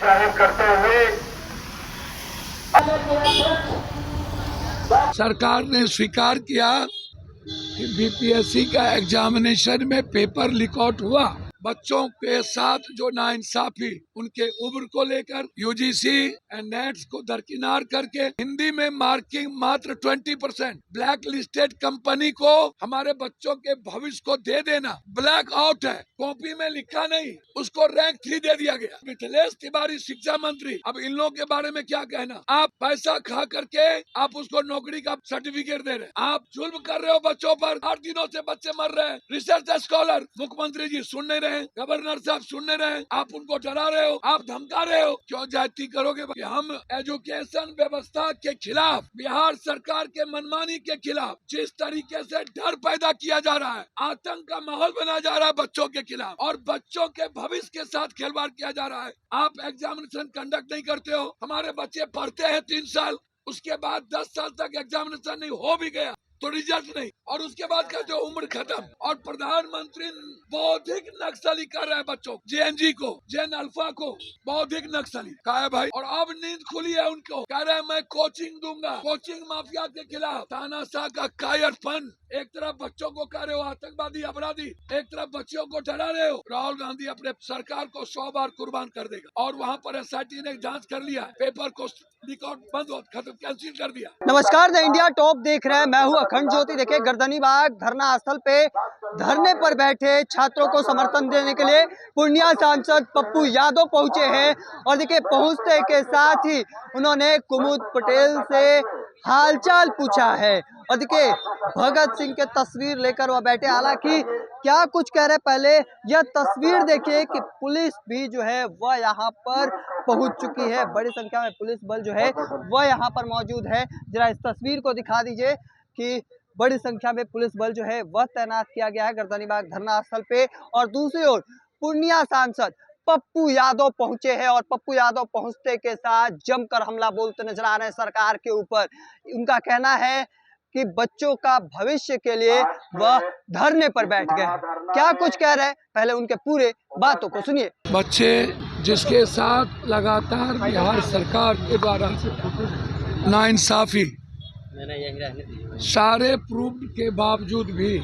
जाहिर करते हुए सरकार ने स्वीकार किया कि बीपीएससी का एग्जामिनेशन में पेपर लीक आउट हुआ। बच्चों के साथ जो नाइंसाफी उनके उम्र को लेकर यूजीसी एंड नेट्स को दरकिनार करके हिंदी में मार्किंग मात्र 20%, ब्लैक लिस्टेड कंपनी को हमारे बच्चों के भविष्य को दे देना। ब्लैक आउट है, कॉपी में लिखा नहीं, उसको रैंक 3 दे दिया गया। मिथिलेश तिवारी शिक्षा मंत्री, अब इन लोगों के बारे में क्या कहना। आप पैसा खा करके आप उसको नौकरी का सर्टिफिकेट दे रहे हैं। आप जुल्म कर रहे हो बच्चों पर। 8 दिनों से बच्चे मर रहे हैं। रिसर्च स्कॉलर मुख्यमंत्री जी सुन नहीं रहे, गवर्नर साहब सुन नहीं रहे, आप उनको डरा रहे हो, आप धमका रहे हो। क्यों जाति करोगे कि हम एजुकेशन व्यवस्था के खिलाफ, बिहार सरकार के मनमानी के खिलाफ जिस तरीके से डर पैदा किया जा रहा है, आतंक का माहौल बनाया जा रहा है बच्चों के खिलाफ और बच्चों के भविष्य के साथ खिलवाड़ किया जा रहा है। आप एग्जामिनेशन कंडक्ट नहीं करते हो। हमारे बच्चे पढ़ते हैं 3 साल, उसके बाद 10 साल तक एग्जामिनेशन नहीं हो भी गया तो रिजल्ट नहीं, और उसके बाद कहते हो उम्र खत्म। और प्रधानमंत्री बौद्धिक नक्सली कर रहे हैं बच्चों, जेएनजी को, जेन अल्फा को बौद्धिक नक्सली कहा है भाई। और अब नींद खुली है उनको, कह रहे हैं मैं कोचिंग दूंगा, कोचिंग माफिया के खिलाफ। तानाशाह का कायरपन, एक तरफ बच्चों को कह रहे हो आतंकवादी अपराधी, एक तरफ बच्चों को डरा रहे हो। राहुल गांधी अपने सरकार को 100 बार कुर्बान कर देगा। और वहाँ पर एसआईटी ने जांच कर लिया, पेपर को लीक आउट बंद खत्म कैंसिल कर दिया। नमस्कार, द इंडिया टॉप देख रहे हैं, मैं हूं अखंड ज्योति। देखिए, गर्दनीबाग धरना स्थल पे धरने पर बैठे छात्रों को समर्थन देने के लिए पूर्णिया सांसद पप्पू यादव पहुंचे हैं। और देखिए, पहुंचते के साथ ही उन्होंने कुमुद पटेल से हालचाल पूछा है। और देखिए, भगत सिंह के तस्वीर लेकर वह बैठे। हालांकि क्या कुछ कह रहे, पहले यह तस्वीर देखिए कि पुलिस भी जो है वह यहाँ पर पहुंच चुकी है। बड़ी संख्या में पुलिस बल जो है वह यहाँ पर मौजूद है। जरा इस तस्वीर को दिखा दीजिए कि बड़ी संख्या में पुलिस बल जो है वह तैनात किया गया है गर्दनीबाग धरना स्थल पे। और दूसरी ओर पूर्णिया सांसद पप्पू यादव पहुंचे हैं और पप्पू यादव पहुंचते के साथ जमकर हमला बोलते नजर आ रहे हैं सरकार के ऊपर। उनका कहना है कि बच्चों का भविष्य के लिए वह धरने पर बैठ गए। क्या कुछ कह रहे हैं, पहले उनके पूरे बातों को सुनिए। बच्चे जिसके साथ लगातार बिहार सरकार के द्वारा नाइंसाफी, सारे प्रूफ के बावजूद भी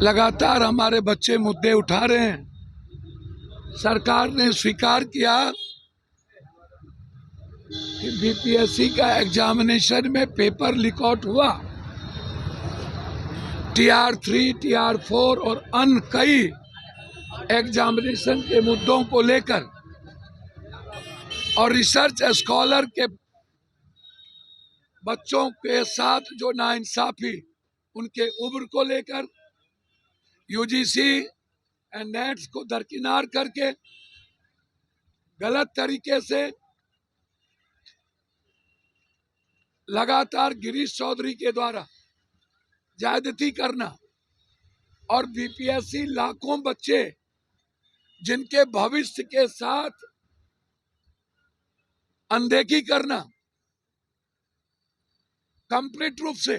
लगातार हमारे बच्चे मुद्दे उठा रहे हैं। सरकार ने स्वीकार किया कि बीपीएससी का एग्जामिनेशन में पेपर लीक आउट हुआ। TR3, TR4 और अन्य कई एग्जामिनेशन के मुद्दों को लेकर और रिसर्च स्कॉलर के बच्चों के साथ जो नाइंसाफी उनके उम्र को लेकर यूजीसी एंड नेट्स को दरकिनार करके गलत तरीके से लगातार गिरीश चौधरी के द्वारा ज्यादती करना और बीपीएससी लाखों बच्चे जिनके भविष्य के साथ अनदेखी करना कंप्लीट रूप से,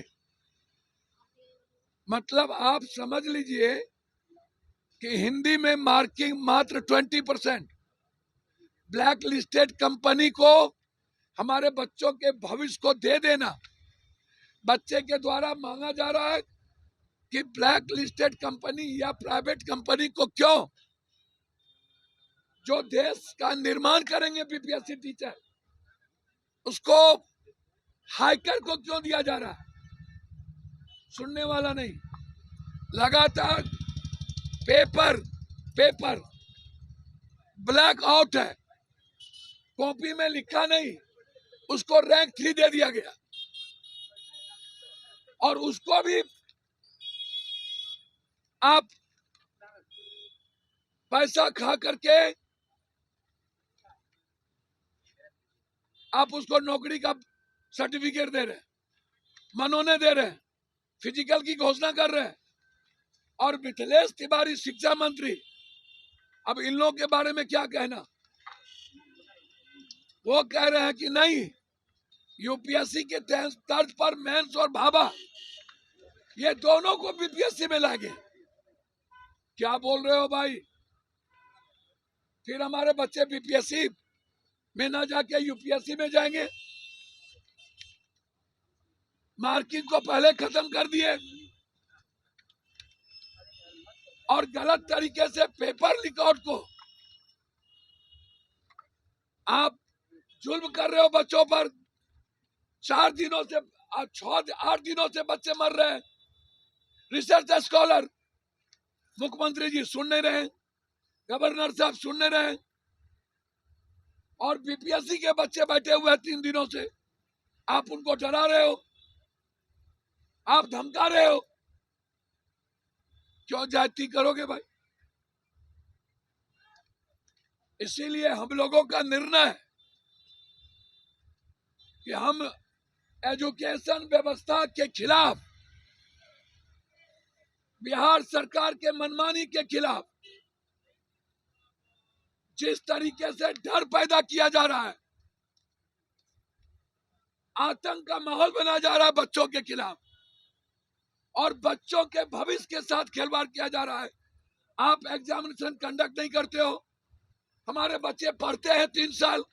मतलब आप समझ लीजिए कि हिंदी में मार्किंग मात्र 20%, ब्लैक लिस्टेड कंपनी को हमारे बच्चों के भविष्य को दे देना। बच्चे के द्वारा मांगा जा रहा है कि ब्लैक लिस्टेड कंपनी या प्राइवेट कंपनी को क्यों, जो देश का निर्माण करेंगे बीपीएससी टीचर, उसको हाइकर को क्यों दिया जा रहा है। सुनने वाला नहीं। लगातार पेपर ब्लैक आउट है, कॉपी में लिखा नहीं, उसको रैंक 3 दे दिया गया। और उसको भी आप पैसा खा करके आप उसको नौकरी का सर्टिफिकेट दे रहे हैं, मनोने दे रहे हैं, फिजिकल की घोषणा कर रहे हैं। और मिथिलेश तिवारी शिक्षा मंत्री, अब इन लोगों के बारे में क्या कहना। वो कह रहे हैं कि नहीं, यूपीएससी के तर्ज पर मेंस और भाभा ये दोनों को बीपीएससी में लाएंगे। क्या बोल रहे हो भाई। फिर हमारे बच्चे बीपीएससी में ना जाके यूपीएससी में जाएंगे। मार्किंग को पहले खत्म कर दिए और गलत तरीके से पेपर लीकआउट को आप जुल्म कर रहे हो बच्चों पर। 4 दिनों से 8 दिनों से बच्चे मर रहे हैं। रिसर्च स्कॉलर मुख्यमंत्री जी सुन नहीं रहे, गवर्नर साहब सुन नहीं रहे, और बीपीएससी के बच्चे बैठे हुए हैं 3 दिनों से। आप उनको डरा रहे हो, आप धमका रहे हो। क्यों जाति करोगे भाई? इसीलिए हम लोगों का निर्णय है कि हम एजुकेशन व्यवस्था के खिलाफ, बिहार सरकार के मनमानी के खिलाफ, जिस तरीके से डर पैदा किया जा रहा है, आतंक का माहौल बनाया जा रहा है बच्चों के खिलाफ, और बच्चों के भविष्य के साथ खिलवाड़ किया जा रहा है। आप एग्जामिनेशन कंडक्ट नहीं करते हो। हमारे बच्चे पढ़ते हैं 3 साल,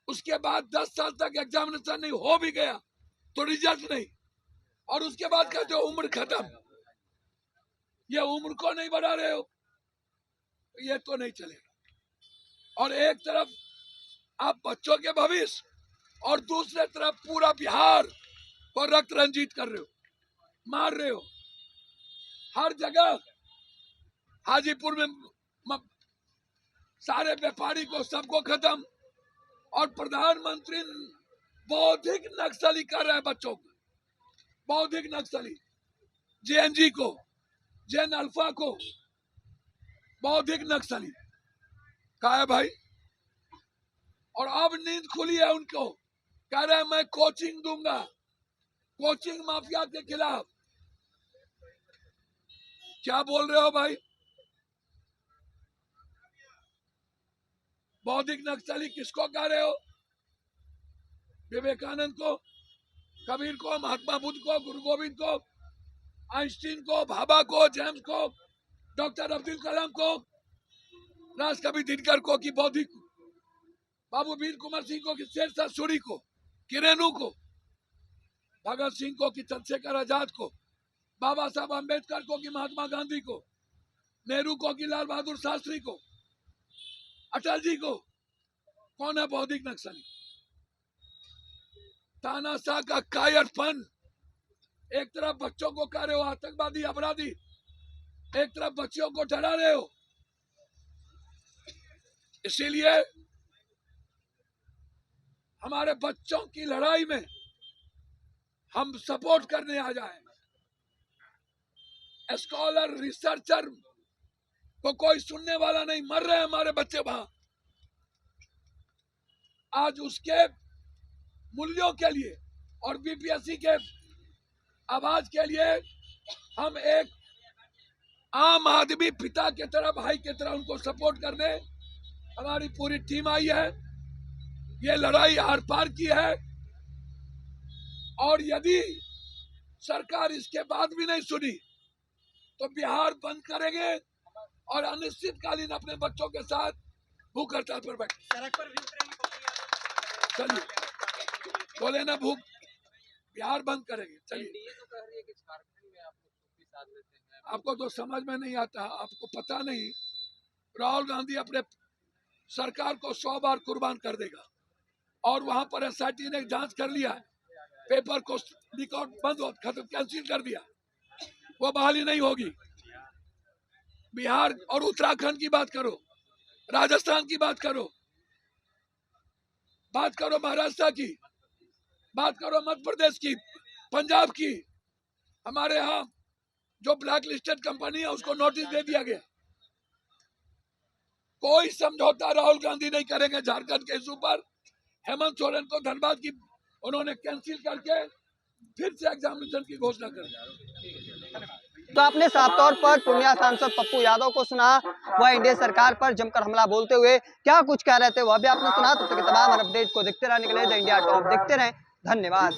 उसके बाद 10 साल तक एग्जामिनेशन नहीं हो भी गया तो रिजल्ट नहीं, और उसके बाद कहते हो उम्र खत्म। ये उम्र को नहीं बढ़ा रहे हो, ये तो नहीं चलेगा। और एक तरफ आप बच्चों के भविष्य और दूसरे तरफ पूरा बिहार को रक्त रंजित कर रहे हो, मार रहे हो। हर जगह हाजीपुर में सारे व्यापारी को सबको खत्म, और प्रधानमंत्री बौद्धिक नक्सली कर रहे हैं बच्चों को, बौद्धिक नक्सली। जेएनजी को, जेन अल्फा को बौद्धिक नक्सली कहा है भाई। और अब नींद खुली है उनको, कह रहे हैं मैं कोचिंग दूंगा, कोचिंग माफिया के खिलाफ। क्या बोल रहे हो भाई? बौद्धिक नक्सली किसको कह रहे हो? विवेकानंद को, कबीर को, महात्मा बुद्ध को, गुरु गोविंद को, आइंस्टीन को, भाभा को, जेम्स को, डॉक्टर अब्दुल कलाम को, राजकवि दिनकर को कि बौद्धिक, बाबू वीर कुंवर सिंह को कि शेरशाह सूरी को, किरेनु को, भगत सिंह को कि चंद्रशेखर आजाद को, बाबा साहब अम्बेडकर को कि महात्मा गांधी को, नेहरू को कि लाल बहादुर शास्त्री को, अटल जी को। कौन है बौद्धिक नक्सली? तानाशाह का कायरपन। एक तरफ बच्चों को कह रहे हो आतंकवादी, अपराधी, एक तरफ बच्चों को डरा रहे हो। इसीलिए हमारे बच्चों की लड़ाई में हम सपोर्ट करने आ जाए। स्कॉलर, रिसर्चर को कोई सुनने वाला नहीं, मर रहे हैं हमारे बच्चे वहां। आज उसके मूल्यों के लिए और बीपीएससी के आवाज के लिए हम एक आम आदमी पिता की तरह, भाई की तरह उनको सपोर्ट करने हमारी पूरी टीम आई है। ये लड़ाई आर पार की है, और यदि सरकार इसके बाद भी नहीं सुनी तो बिहार बंद करेंगे और अनिश्चितकालीन अपने बच्चों के साथ भूख हड़ताल पर बैठे। चलिए बोले ना, भूख, बिहार बंद करेंगे। चलिए, आपको तो समझ में नहीं आता, आपको पता नहीं। राहुल गांधी अपने सरकार को 100 बार कुर्बान कर देगा, और वहां पर एसआईटी ने जांच कर लिया है, पेपर को लीकआउट बंद हो, खत्म, कैंसिल कर दिया, वो बहाली नहीं होगी। बिहार और उत्तराखंड की बात करो, राजस्थान की बात करो, महाराष्ट्र की बात करो, मध्य प्रदेश की, पंजाब की। हमारे यहाँ जो ब्लैक लिस्टेड कंपनी है उसको नोटिस दे दिया गया। कोई समझौता राहुल गांधी नहीं करेंगे झारखंड के इशू पर। हेमंत सोरेन को धनबाद की उन्होंने कैंसिल करके फिर से एग्जामिनेशन की घोषणा कर। तो आपने साफ तौर पर पूर्णिया सांसद पप्पू यादव को सुना, वह एनडीए सरकार पर जमकर हमला बोलते हुए क्या कुछ कह रहे थे वह भी आपने सुना। तब तक तमाम अपडेट को देखते रहने के लिए द इंडिया टॉप देखते रहें। धन्यवाद।